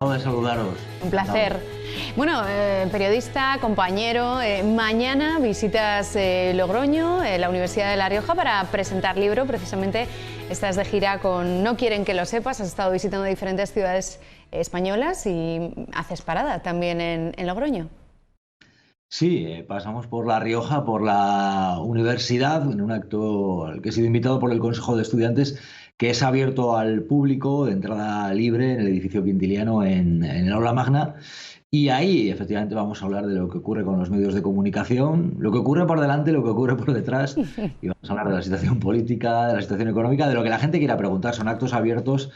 De saludaros. Un placer. Bueno, periodista, compañero, mañana visitas Logroño, la Universidad de La Rioja, para presentar libro. Precisamente estás de gira con No quieren que lo sepas, has estado visitando diferentes ciudades españolas y haces parada también en Logroño. Sí, pasamos por La Rioja, por la universidad, en un acto al que he sido invitado por el Consejo de Estudiantes, que es abierto al público, de entrada libre, en el edificio Quintiliano, en el aula magna. Y ahí, efectivamente, vamos a hablar de lo que ocurre con los medios de comunicación, lo que ocurre por delante, lo que ocurre por detrás, y vamos a hablar de la situación política, de la situación económica, de lo que la gente quiera preguntar. Son actos abiertos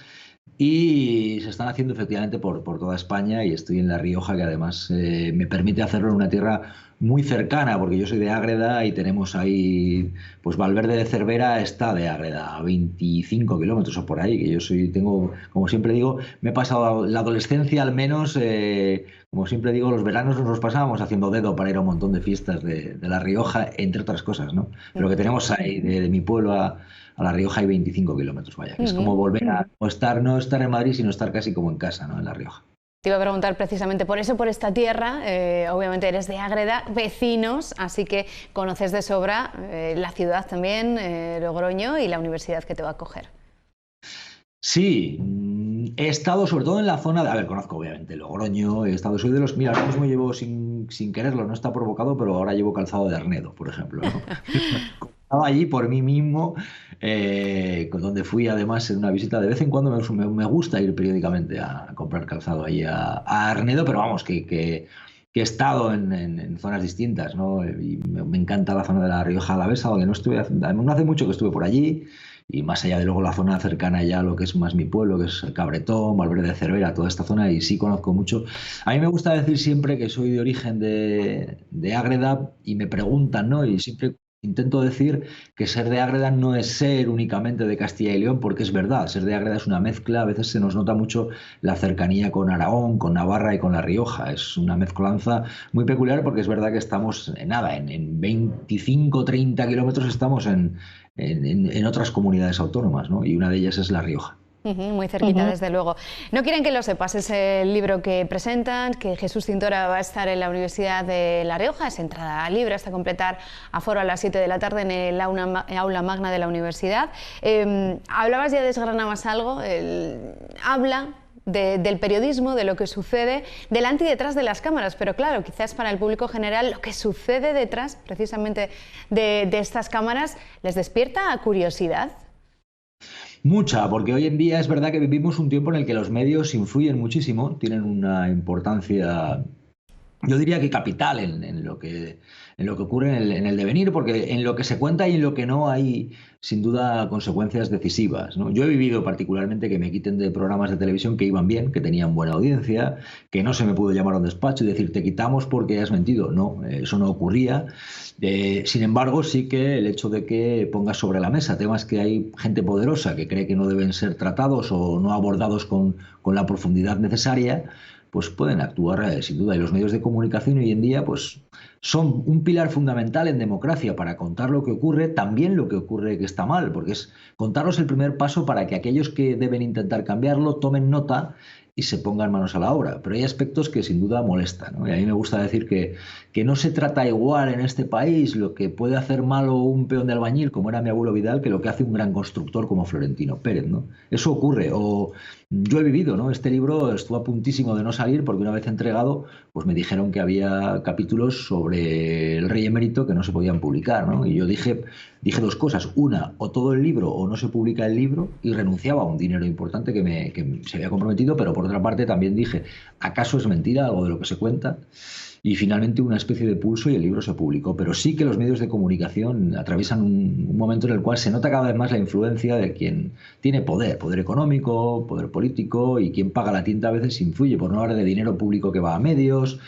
y se están haciendo efectivamente por toda España, y estoy en La Rioja, que además me permite hacerlo en una tierra muy cercana, porque yo soy de Ágreda y tenemos ahí, pues Valverde de Cervera está de Ágreda, a 25 kilómetros o por ahí, que yo tengo, como siempre digo, me he pasado la adolescencia al menos, como siempre digo, los veranos nos los pasábamos haciendo dedo para ir a un montón de fiestas de La Rioja, entre otras cosas, ¿no? Pero que tenemos ahí, de mi pueblo a La Rioja hay 25 kilómetros, vaya, que es como volver a no estar en Madrid, sino estar casi como en casa, ¿no? En La Rioja. Te iba a preguntar precisamente por eso, por esta tierra. Obviamente eres de Ágreda, vecinos, así que conoces de sobra la ciudad también, Logroño, y la universidad que te va a acoger. Sí, he estado sobre todo en la zona a ver, conozco obviamente Logroño, he estado, soy de los, mira, ahora mismo llevo sin quererlo, no está provocado, pero ahora llevo calzado de Arnedo, por ejemplo, ¿no? Estaba allí por mí mismo, donde fui además en una visita de vez en cuando. Me gusta ir periódicamente a comprar calzado ahí a Arnedo, pero vamos, que he estado en zonas distintas, ¿no? Y me encanta la zona de La Rioja Alavesa, donde no hace mucho que estuve por allí. Y más allá de luego la zona cercana ya a lo que es más mi pueblo, que es el Cabretón, Valverde de Cervera, toda esta zona, y sí conozco mucho. A mí me gusta decir siempre que soy de origen de Ágreda, y me preguntan, ¿no? Y siempre intento decir que ser de Ágreda no es ser únicamente de Castilla y León, porque es verdad, ser de Ágreda es una mezcla. A veces se nos nota mucho la cercanía con Aragón, con Navarra y con La Rioja. Es una mezcolanza muy peculiar, porque es verdad que estamos en 25, 30 kilómetros estamos en otras comunidades autónomas, ¿no? Y una de ellas es La Rioja. Muy cerquita, desde luego. No quieren que lo sepas, es el libro que presentan, que Jesús Cintora va a estar en la Universidad de La Rioja, es entrada libre hasta completar aforo a las 7 de la tarde en el aula magna de la universidad. Hablabas, ya desgranabas algo, habla del periodismo, de lo que sucede delante y detrás de las cámaras, pero claro, quizás para el público general lo que sucede detrás precisamente de estas cámaras les despierta curiosidad. Mucha, porque hoy en día es verdad que vivimos un tiempo en el que los medios influyen muchísimo, tienen una importancia, yo diría que capital, en lo que ocurre en el devenir, porque en lo que se cuenta y en lo que no hay sin duda consecuencias decisivas, ¿no? Yo he vivido particularmente que me quiten de programas de televisión que iban bien, que tenían buena audiencia, que no se me pudo llamar a un despacho y decir te quitamos porque has mentido. No, eso no ocurría. Sin embargo, sí que el hecho de que pongas sobre la mesa temas que hay gente poderosa que cree que no deben ser tratados o no abordados con la profundidad necesaria, pues pueden actuar sin duda. Y los medios de comunicación hoy en día pues son un pilar fundamental en democracia para contar lo que ocurre, también lo que ocurre que está mal, porque es contaros el primer paso para que aquellos que deben intentar cambiarlo tomen nota y se pongan manos a la obra. Pero hay aspectos que sin duda molestan, ¿no? Y a mí me gusta decir que no se trata igual en este país lo que puede hacer malo un peón de albañil, como era mi abuelo Vidal, que lo que hace un gran constructor como Florentino Pérez, ¿no? Eso ocurre. O yo he vivido, ¿no? Este libro estuvo a puntísimo de no salir, porque una vez entregado, pues me dijeron que había capítulos sobre el rey emérito que no se podían publicar, ¿no? Y yo dije dos cosas: una, o todo el libro o no se publica el libro, y renunciaba a un dinero importante que se había comprometido. Pero por otra parte también dije, ¿acaso es mentira algo de lo que se cuenta? Y finalmente una especie de pulso, y el libro se publicó. Pero sí que los medios de comunicación atraviesan un momento en el cual se nota cada vez más la influencia de quien tiene poder económico, poder político, y quien paga la tinta a veces influye, por no hablar de dinero público que va a medios,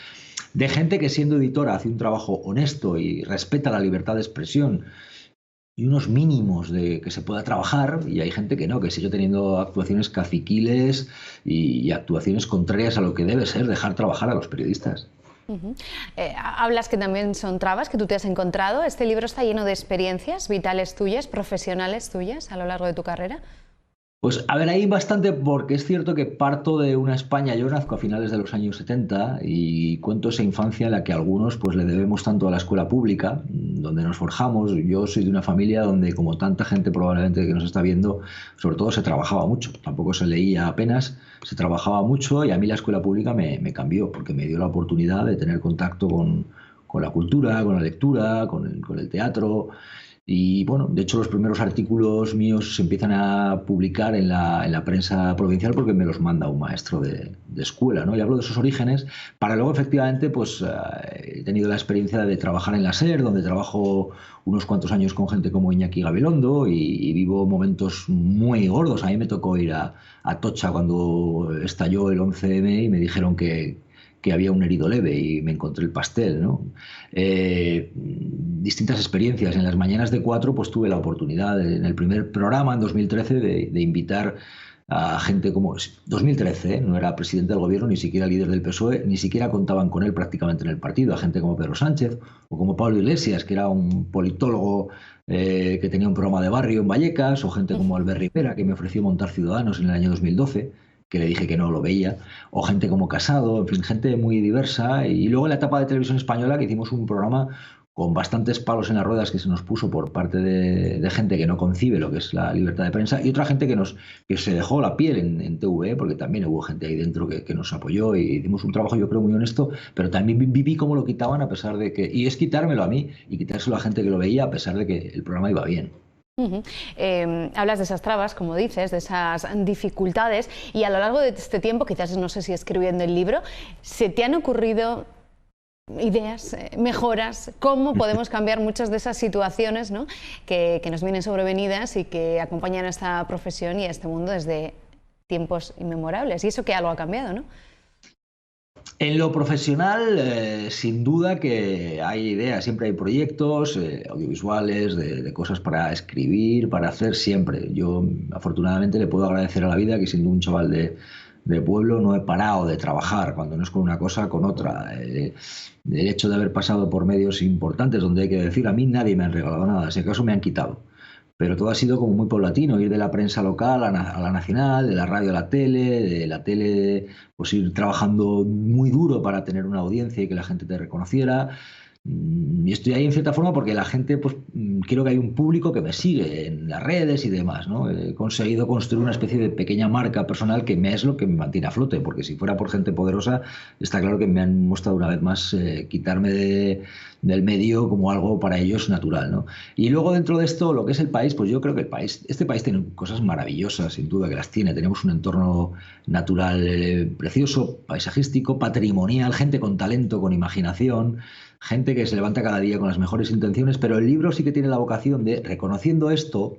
de gente que siendo editora hace un trabajo honesto y respeta la libertad de expresión y unos mínimos de que se pueda trabajar, y hay gente que no, que sigue teniendo actuaciones caciquiles y actuaciones contrarias a lo que debe ser dejar trabajar a los periodistas. Hablas que también son trabas que tú te has encontrado. ¿Este libro está lleno de experiencias vitales tuyas, profesionales tuyas, a lo largo de tu carrera? Pues a ver, hay bastante porque es cierto que parto de una España, yo nazco a finales de los años 70 y cuento esa infancia en la que algunos pues le debemos tanto a la escuela pública, donde nos forjamos. Yo soy de una familia donde, como tanta gente probablemente que nos está viendo, sobre todo se trabajaba mucho, tampoco se leía apenas, se trabajaba mucho y a mí la escuela pública me cambió porque me dio la oportunidad de tener contacto con la cultura, con la lectura, con el teatro. Y bueno, de hecho los primeros artículos míos se empiezan a publicar en la prensa provincial porque me los manda un maestro de escuela, ¿no? Y hablo de esos orígenes para luego efectivamente pues he tenido la experiencia de trabajar en la SER, donde trabajo unos cuantos años con gente como Iñaki Gabilondo y vivo momentos muy gordos. A mí me tocó ir a Tocha cuando estalló el 11M y me dijeron que había un herido leve y me encontré el pastel, ¿no? Distintas experiencias. En las mañanas de cuatro, pues tuve la oportunidad en el primer programa, en 2013, de invitar a gente como 2013, ¿eh? No era presidente del gobierno, ni siquiera líder del PSOE, ni siquiera contaban con él prácticamente en el partido, a gente como Pedro Sánchez o como Pablo Iglesias, que era un politólogo que tenía un programa de barrio en Vallecas, o gente como Albert Rivera, que me ofreció montar Ciudadanos en el año 2012, que le dije que no lo veía, o gente como Casado, en fin, gente muy diversa. Y luego en la etapa de televisión española, que hicimos un programa con bastantes palos en las ruedas que se nos puso por parte de gente que no concibe lo que es la libertad de prensa, y otra gente que se dejó la piel en TV, porque también hubo gente ahí dentro que nos apoyó y hicimos un trabajo, yo creo, muy honesto, pero también viví cómo lo quitaban a pesar de que, y es quitármelo a mí y quitárselo a gente que lo veía a pesar de que el programa iba bien. Hablas de esas trabas, como dices, de esas dificultades, y a lo largo de este tiempo, quizás no sé si escribiendo el libro, ¿se te han ocurrido ideas, mejoras? ¿Cómo podemos cambiar muchas de esas situaciones, ¿no?, que nos vienen sobrevenidas y que acompañan a esta profesión y a este mundo desde tiempos inmemorables? Y eso que algo ha cambiado, ¿no? En lo profesional, sin duda que hay ideas, siempre hay proyectos audiovisuales, de cosas para escribir, para hacer siempre. Yo afortunadamente le puedo agradecer a la vida que siendo un chaval de pueblo no he parado de trabajar, cuando no es con una cosa, con otra. El hecho de haber pasado por medios importantes donde hay que decir, a mí nadie me ha regalado nada, si acaso me han quitado. Pero todo ha sido como muy paulatino, ir de la prensa local a la nacional, de la radio a la tele, de la tele, pues ir trabajando muy duro para tener una audiencia y que la gente te reconociera. Y estoy ahí en cierta forma porque la gente, pues creo que hay un público que me sigue en las redes y demás, ¿no? He conseguido construir una especie de pequeña marca personal que me es lo que me mantiene a flote, porque si fuera por gente poderosa, está claro que me han mostrado una vez más quitarme del medio como algo para ellos natural, ¿no? Y luego dentro de esto, lo que es el país, pues yo creo que este país tiene cosas maravillosas, sin duda que las tiene. Tenemos un entorno natural precioso, paisajístico, patrimonial, gente con talento, con imaginación, gente que se levanta cada día con las mejores intenciones, pero el libro sí que tiene la vocación de, reconociendo esto,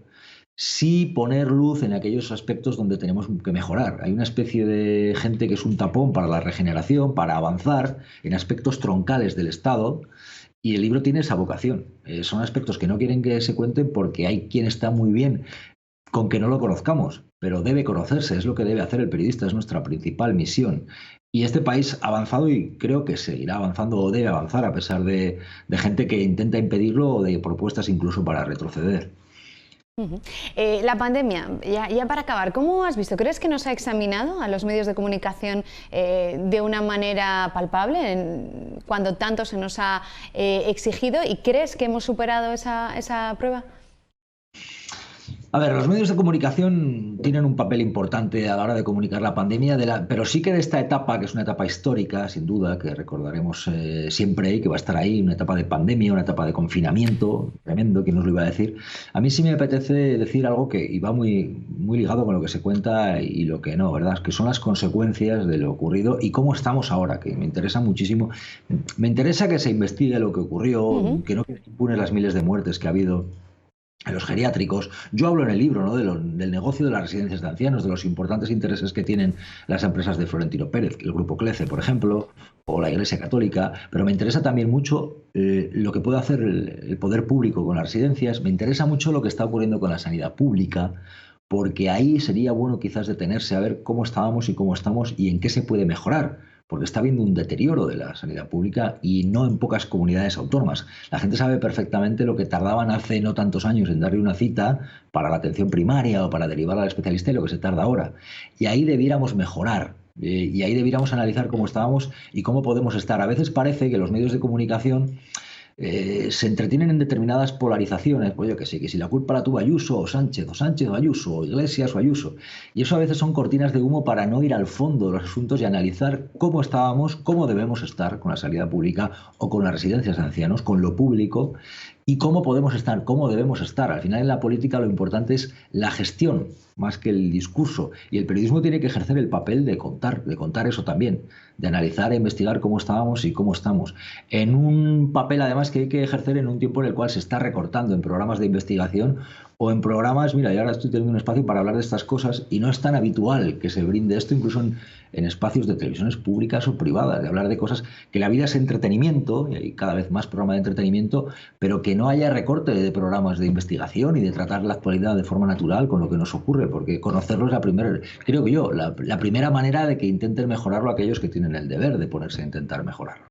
sí poner luz en aquellos aspectos donde tenemos que mejorar. Hay una especie de gente que es un tapón para la regeneración, para avanzar en aspectos troncales del Estado, y el libro tiene esa vocación. Son aspectos que no quieren que se cuenten porque hay quien está muy bien con que no lo conozcamos, pero debe conocerse, es lo que debe hacer el periodista, es nuestra principal misión. Y este país ha avanzado y creo que seguirá avanzando o debe avanzar a pesar de gente que intenta impedirlo o de propuestas incluso para retroceder. La pandemia, ya para acabar, ¿cómo has visto? ¿Crees que nos ha examinado a los medios de comunicación de una manera palpable cuando tanto se nos ha exigido? ¿Y crees que hemos superado esa prueba? A ver, los medios de comunicación tienen un papel importante a la hora de comunicar la pandemia, pero sí que de esta etapa, que es una etapa histórica, sin duda, que recordaremos siempre y que va a estar ahí, una etapa de pandemia, una etapa de confinamiento, tremendo, ¿quién nos lo iba a decir? A mí sí me apetece decir algo que y va muy, muy ligado con lo que se cuenta y lo que no, ¿verdad? Que son las consecuencias de lo ocurrido y cómo estamos ahora, que me interesa muchísimo. Me interesa que se investigue lo que ocurrió, que no queden impunes las miles de muertes que ha habido en los geriátricos. Yo hablo en el libro, ¿no?, del negocio de las residencias de ancianos, de los importantes intereses que tienen las empresas de Florentino Pérez, el grupo CLECE, por ejemplo, o la Iglesia Católica, pero me interesa también mucho lo que puede hacer el poder público con las residencias, me interesa mucho lo que está ocurriendo con la sanidad pública, porque ahí sería bueno quizás detenerse a ver cómo estábamos y cómo estamos y en qué se puede mejorar. porque está habiendo un deterioro de la sanidad pública y no en pocas comunidades autónomas. La gente sabe perfectamente lo que tardaban hace no tantos años en darle una cita para la atención primaria o para derivar al especialista y lo que se tarda ahora. Y ahí debiéramos mejorar. Y ahí debiéramos analizar cómo estábamos y cómo podemos estar. A veces parece que los medios de comunicación se entretienen en determinadas polarizaciones, pues yo que sé, que si la culpa la tuvo Ayuso o Sánchez o Ayuso, o Iglesias o Ayuso. Y eso a veces son cortinas de humo para no ir al fondo de los asuntos y analizar cómo estábamos, cómo debemos estar con la sanidad pública o con las residencias de ancianos, con lo público, y cómo podemos estar, cómo debemos estar. Al final en la política lo importante es la gestión más que el discurso. Y el periodismo tiene que ejercer el papel de contar eso también, de analizar e investigar cómo estábamos y cómo estamos. En un papel además que hay que ejercer en un tiempo en el cual se está recortando en programas de investigación o en programas, mira, y ahora estoy teniendo un espacio para hablar de estas cosas y no es tan habitual que se brinde esto incluso en espacios de televisiones públicas o privadas, de hablar de cosas que la vida es entretenimiento, y hay cada vez más programas de entretenimiento, pero que no haya recorte de programas de investigación y de tratar la actualidad de forma natural con lo que nos ocurre, porque conocerlo es la primera, creo que yo, la primera manera de que intenten mejorarlo aquellos que tienen el deber de ponerse a intentar mejorar.